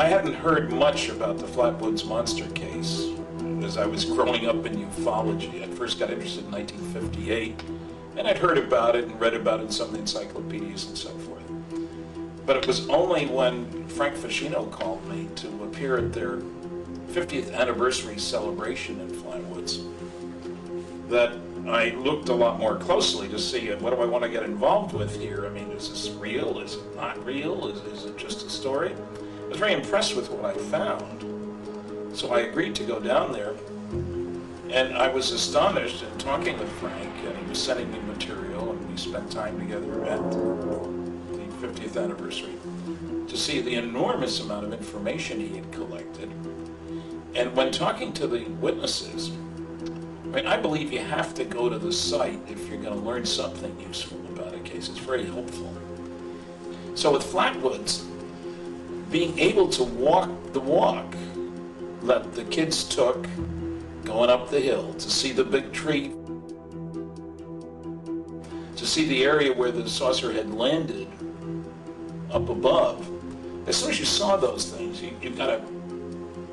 I hadn't heard much about the Flatwoods monster case as I was growing up in ufology. I first got interested in 1958, and I'd heard about it and read about it in some of the encyclopedias and so forth. But it was only when Frank Feschino called me to appear at their 50th anniversary celebration in Flatwoods that I looked a lot more closely to see what do I want to get involved with here. I mean, is this real? Is it not real? Is it just a story? I was very impressed with what I found. So I agreed to go down there. And I was astonished in talking with Frank, and he was sending me material, and we spent time together at the 50th anniversary to see the enormous amount of information he had collected. And when talking to the witnesses, I mean, I believe you have to go to the site if you're going to learn something useful about a case. It's very helpful. So with Flatwoods, being able to walk the walk that the kids took going up the hill to see the big tree, to see the area where the saucer had landed up above, as soon as you saw those things, you've got a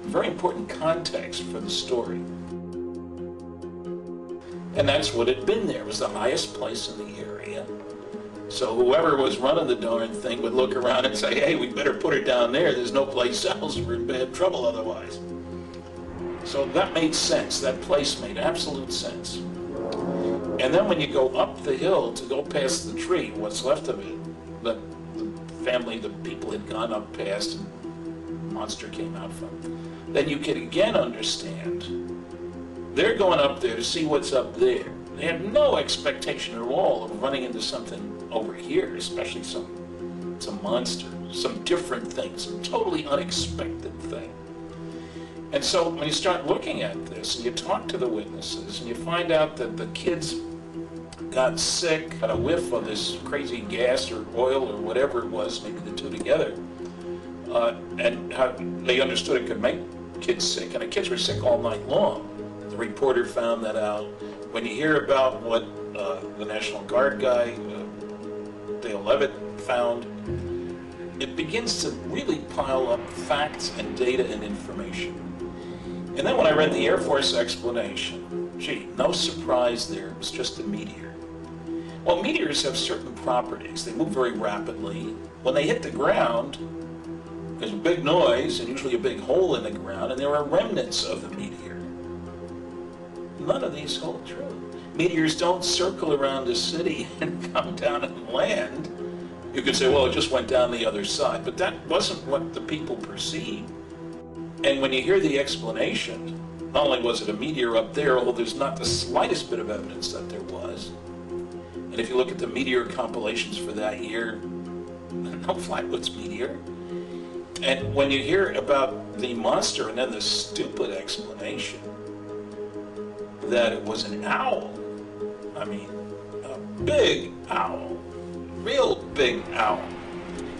very important context for the story. And that's what had been there. It was the highest place in the area. So whoever was running the darn thing would look around and say, hey, we better put her down there. There's no place else. We're in bad trouble otherwise. So that made sense. That place made absolute sense. And then when you go up the hill to go past the tree, what's left of it, the family, the people had gone up past and the monster came out from, then you could again understand they're going up there to see what's up there. They have no expectation at all of running into something over here, especially some monster, some different thing, some totally unexpected thing. And so when you start looking at this and you talk to the witnesses and you find out that the kids got sick, got a whiff of this crazy gas or oil or whatever it was, maybe the two together, and how they understood it could make kids sick, and the kids were sick all night long. The reporter found that out. When you hear about what the National Guard guy, Dale Levitt, found, it begins to really pile up facts and data and information. And then when I read the Air Force explanation, gee, no surprise there, it was just a meteor. Well, meteors have certain properties. They move very rapidly. When they hit the ground, there's a big noise and usually a big hole in the ground, and there are remnants of the meteor. None of these hold true. Meteors don't circle around the city and come down and land. You could say, well, it just went down the other side, but that wasn't what the people perceived. And when you hear the explanation, not only was it a meteor up there, although there's not the slightest bit of evidence that there was, and if you look at the meteor compilations for that year, no Flatwoods meteor. And when you hear about the monster and then the stupid explanation that it was an owl, I mean, a big owl, real big owl,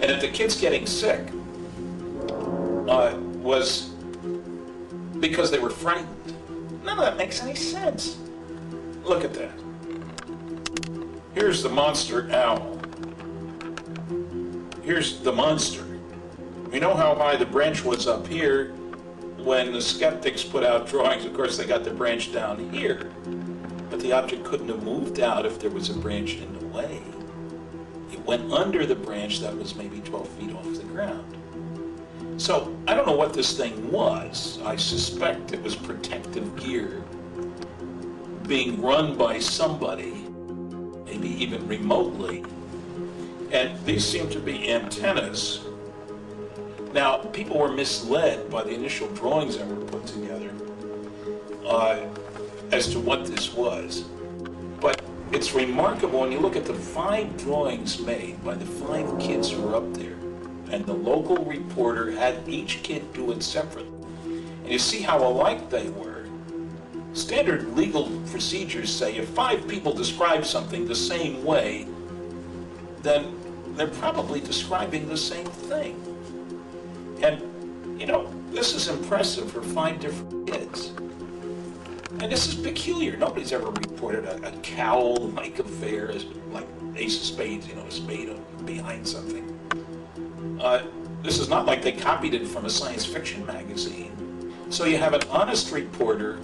and that the kids getting sick was because they were frightened. None of that makes any sense. Look at that. Here's the monster owl. Here's the monster. We know how high the branch was up here. When the skeptics put out drawings, of course, they got the branch down here. But the object couldn't have moved out if there was a branch in the way. It went under the branch that was maybe 12 feet off the ground. So I don't know what this thing was. I suspect it was protective gear being run by somebody, maybe even remotely. And these seem to be antennas. Now, people were misled by the initial drawings that were put together as to what this was. But it's remarkable when you look at the 5 drawings made by the 5 kids who were up there, and the local reporter had each kid do it separately. And you see how alike they were. Standard legal procedures say if 5 people describe something the same way, then they're probably describing the same thing. And, you know, this is impressive for 5 different kids. And this is peculiar. Nobody's ever reported a cowl-like affair, like Ace of Spades, you know, a spade behind something. This is not like they copied it from a science fiction magazine. So you have an honest reporter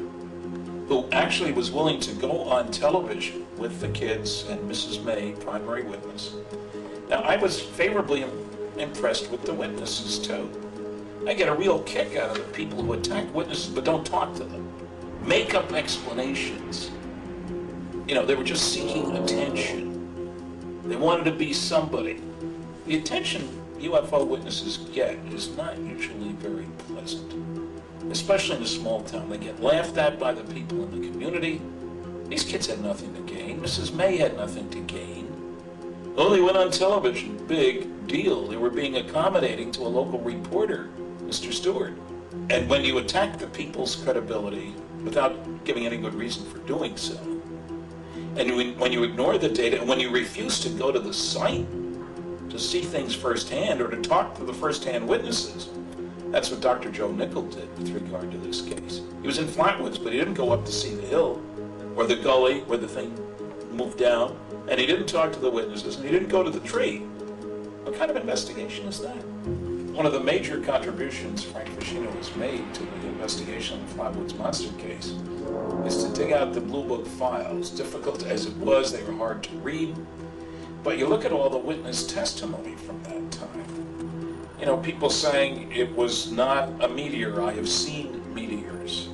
who actually was willing to go on television with the kids and Mrs. May, primary witness. Now, I was favorably impressed with the witnesses, too. I get a real kick out of the people who attack witnesses but don't talk to them. Make up explanations. You know, they were just seeking attention. They wanted to be somebody. The attention UFO witnesses get is not usually very pleasant, especially in a small town. They get laughed at by the people in the community. These kids had nothing to gain. Mrs. May had nothing to gain. Oh, they went on television. Big deal. They were being accommodating to a local reporter, Mr. Stewart. And when you attack the people's credibility without giving any good reason for doing so, and when you ignore the data, and when you refuse to go to the site to see things firsthand or to talk to the firsthand witnesses, that's what Dr. Joe Nickel did with regard to this case. He was in Flatwoods, but he didn't go up to see the hill or the gully where the thing moved down, and he didn't talk to the witnesses, and he didn't go to the tree. What kind of investigation is that? One of the major contributions Frank Feschino has made to the investigation of the Flatwoods monster case is to dig out the Blue Book files. Difficult as it was, they were hard to read, but you look at all the witness testimony from that time. You know, people saying it was not a meteor. I have seen meteors.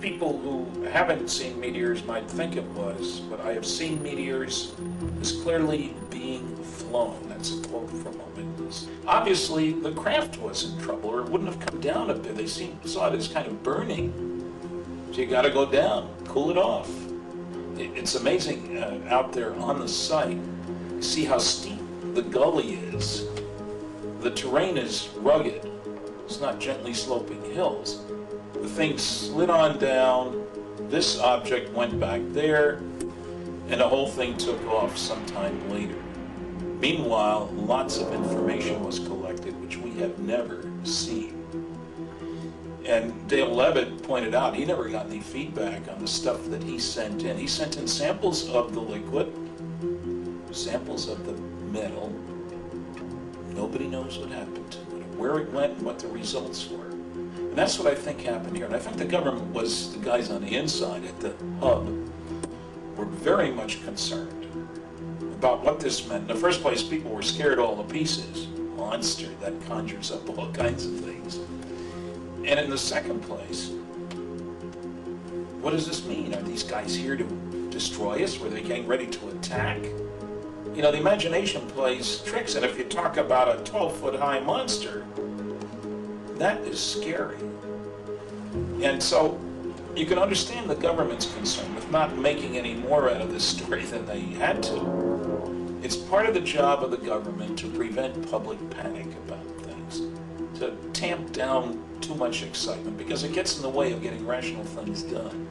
People who haven't seen meteors might think it was, but I have seen meteors as clearly being flown. That's a quote from a witness. Obviously, the craft was in trouble, or it wouldn't have come down a bit. They saw it as kind of burning. So you got to go down, cool it off. It's amazing out there on the site. You see how steep the gully is. The terrain is rugged. It's not gently sloping hills. The thing slid on down, this object went back there, and the whole thing took off sometime later. Meanwhile, lots of information was collected, which we have never seen. And Dale Levitt pointed out he never got any feedback on the stuff that he sent in. He sent in samples of the liquid, samples of the metal. Nobody knows what happened to it, where it went, and what the results were. And that's what I think happened here. And I think the government was, the guys on the inside at the hub, were very much concerned about what this meant. In the first place, people were scared all to pieces. Monster, that conjures up all kinds of things. And in the second place, what does this mean? Are these guys here to destroy us? Were they getting ready to attack? You know, the imagination plays tricks, and if you talk about a 12-foot-high monster, that is scary. And so you can understand the government's concern with not making any more out of this story than they had to. It's part of the job of the government to prevent public panic about things, to tamp down too much excitement, because it gets in the way of getting rational things done.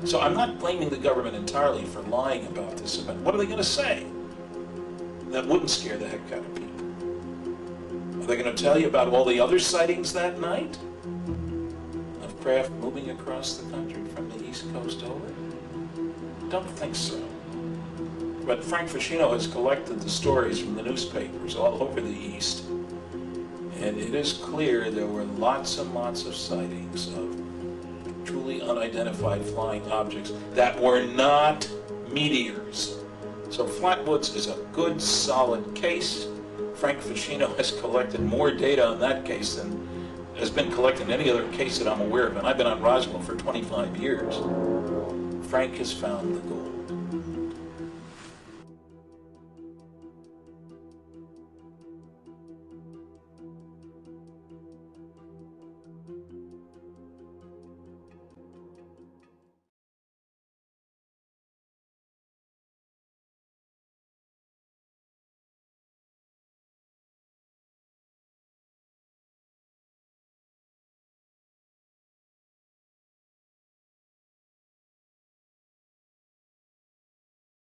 So I'm not blaming the government entirely for lying about this event. What are they going to say that wouldn't scare the heck out of people? Are they going to tell you about all the other sightings that night of craft moving across the country from the East Coast over? Don't think so. But Frank Feschino has collected the stories from the newspapers all over the East, and it is clear there were lots and lots of sightings of truly unidentified flying objects that were not meteors. So Flatwoods is a good, solid case. Frank Feschino has collected more data on that case than has been collected in any other case that I'm aware of, and I've been on Roswell for 25 years. Frank has found the gold.